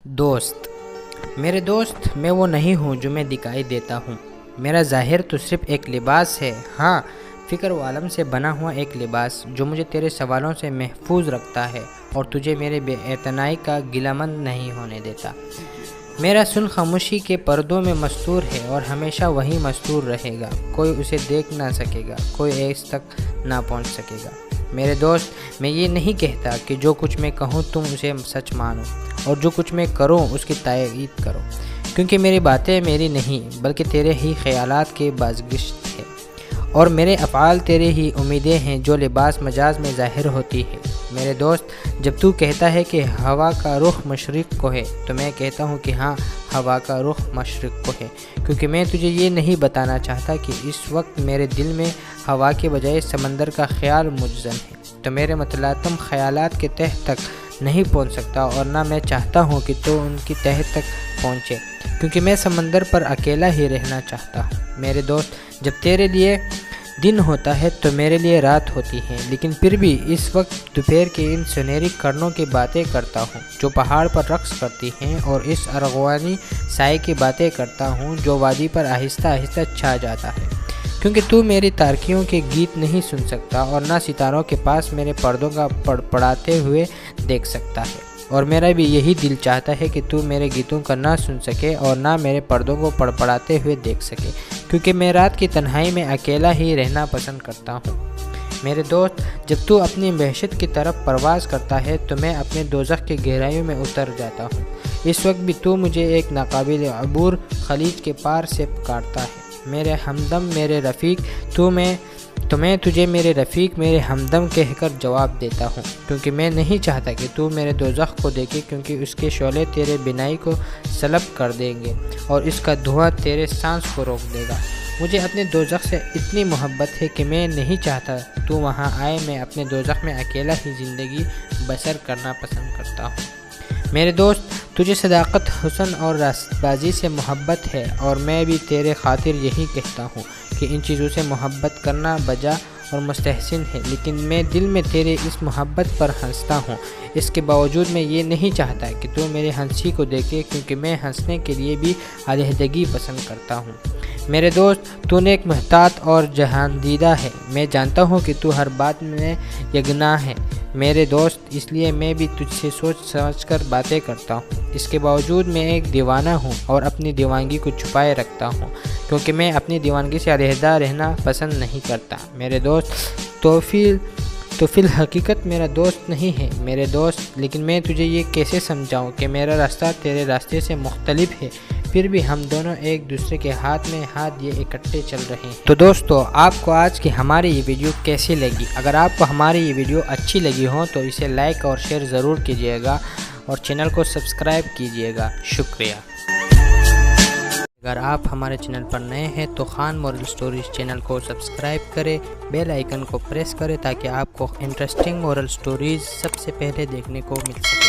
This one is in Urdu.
دوست میرے دوست میں وہ نہیں ہوں جو میں دکھائی دیتا ہوں۔ میرا ظاہر تو صرف ایک لباس ہے، ہاں فکر و عالم سے بنا ہوا ایک لباس جو مجھے تیرے سوالوں سے محفوظ رکھتا ہے اور تجھے میرے بے اعتنائی کا گلہ مند نہیں ہونے دیتا۔ میرا سن خاموشی کے پردوں میں مستور ہے اور ہمیشہ وہی مستور رہے گا، کوئی اسے دیکھ نہ سکے گا، کوئی اس تک نہ پہنچ سکے گا۔ میرے دوست میں یہ نہیں کہتا کہ جو کچھ میں کہوں تم اسے سچ مانو اور جو کچھ میں کروں اس کی تائید کرو، کیونکہ میری باتیں میری نہیں بلکہ تیرے ہی خیالات کے بازگشت ہے، اور میرے افعال تیرے ہی امیدیں ہیں جو لباس مجاز میں ظاہر ہوتی ہے۔ میرے دوست جب تو کہتا ہے کہ ہوا کا رخ مشرق کو ہے تو میں کہتا ہوں کہ ہاں ہوا کا رخ مشرق کو ہے، کیونکہ میں تجھے یہ نہیں بتانا چاہتا کہ اس وقت میرے دل میں ہوا کے بجائے سمندر کا خیال مجزن ہے، تو میرے متلاطم خیالات کے تہ تک نہیں پہنچ سکتا، اور نہ میں چاہتا ہوں کہ تو ان کی تہ تک پہنچے، کیونکہ میں سمندر پر اکیلا ہی رہنا چاہتا ہوں۔ میرے دوست جب تیرے لیے دن ہوتا ہے تو میرے لیے رات ہوتی ہے، لیکن پھر بھی اس وقت دوپہر کے ان سنہری کرنوں کی باتیں کرتا ہوں جو پہاڑ پر رقص کرتی ہیں، اور اس ارغوانی سائے کی باتیں کرتا ہوں جو وادی پر آہستہ آہستہ چھا جاتا ہے، کیونکہ تو میری تارکیوں کے گیت نہیں سن سکتا اور نہ ستاروں کے پاس میرے پردوں کا پڑپڑاتے ہوئے دیکھ سکتا ہے، اور میرا بھی یہی دل چاہتا ہے کہ تو میرے گیتوں کا نہ سن سکے اور نہ میرے پردوں کو پڑپڑاتے ہوئے دیکھ سکے، کیونکہ میں رات کی تنہائی میں اکیلا ہی رہنا پسند کرتا ہوں۔ میرے دوست جب تو اپنی وحشت کی طرف پرواز کرتا ہے تو میں اپنے دوزخ کی گہرائیوں میں اتر جاتا ہوں۔ اس وقت بھی تو مجھے ایک ناقابل عبور خلیج کے پار سے پکارتا ہے، میرے ہمدم میرے رفیق، تو میں تجھے میرے رفیق میرے ہمدم کہہ کر جواب دیتا ہوں، کیونکہ میں نہیں چاہتا کہ تو میرے دوزخ کو دیکھے، کیونکہ اس کے شعلے تیرے بینائی کو سلب کر دیں گے اور اس کا دھواں تیرے سانس کو روک دے گا۔ مجھے اپنے دوزخ سے اتنی محبت ہے کہ میں نہیں چاہتا تو وہاں آئے، میں اپنے دوزخ میں اکیلا ہی زندگی بسر کرنا پسند کرتا ہوں۔ میرے دوست تجھے صداقت، حسن اور راست بازی سے محبت ہے، اور میں بھی تیرے خاطر یہی کہتا ہوں کہ ان چیزوں سے محبت کرنا بجا اور مستحسن ہے، لیکن میں دل میں تیرے اس محبت پر ہنستا ہوں۔ اس کے باوجود میں یہ نہیں چاہتا کہ تو میرے ہنسی کو دیکھے، کیونکہ میں ہنسنے کے لیے بھی علیحدگی پسند کرتا ہوں۔ میرے دوست تو نیک محتاط اور جہاندیدہ ہے، میں جانتا ہوں کہ تو ہر بات میں یگنا ہے میرے دوست، اس لیے میں بھی تجھ سے سوچ سمجھ کر باتیں کرتا ہوں۔ اس کے باوجود میں ایک دیوانہ ہوں اور اپنی دیوانگی کو چھپائے رکھتا ہوں، کیونکہ میں اپنی دیوانگی سے علیحدہ رہنا پسند نہیں کرتا۔ میرے دوست تو فی الحقیقت میرا دوست نہیں ہے میرے دوست، لیکن میں تجھے یہ کیسے سمجھاؤں کہ میرا راستہ تیرے راستے سے مختلف ہے، پھر بھی ہم دونوں ایک دوسرے کے ہاتھ میں ہاتھ یہ اکٹھے چل رہے ہیں۔ تو دوستو آپ کو آج کی ہماری یہ ویڈیو کیسی لگی؟ اگر آپ کو ہماری یہ ویڈیو اچھی لگی ہو تو اسے لائک اور شیئر ضرور کیجیے گا، اور چینل کو سبسکرائب کیجیے گا۔ شکریہ۔ اگر آپ ہمارے چینل پر نئے ہیں تو خان مورل سٹوریز چینل کو سبسکرائب کریں، بیل آئیکن کو پریس کریں تاکہ آپ کو انٹرسٹنگ مورل سٹوریز سب سے پہلے دیکھنے کو مل سکے۔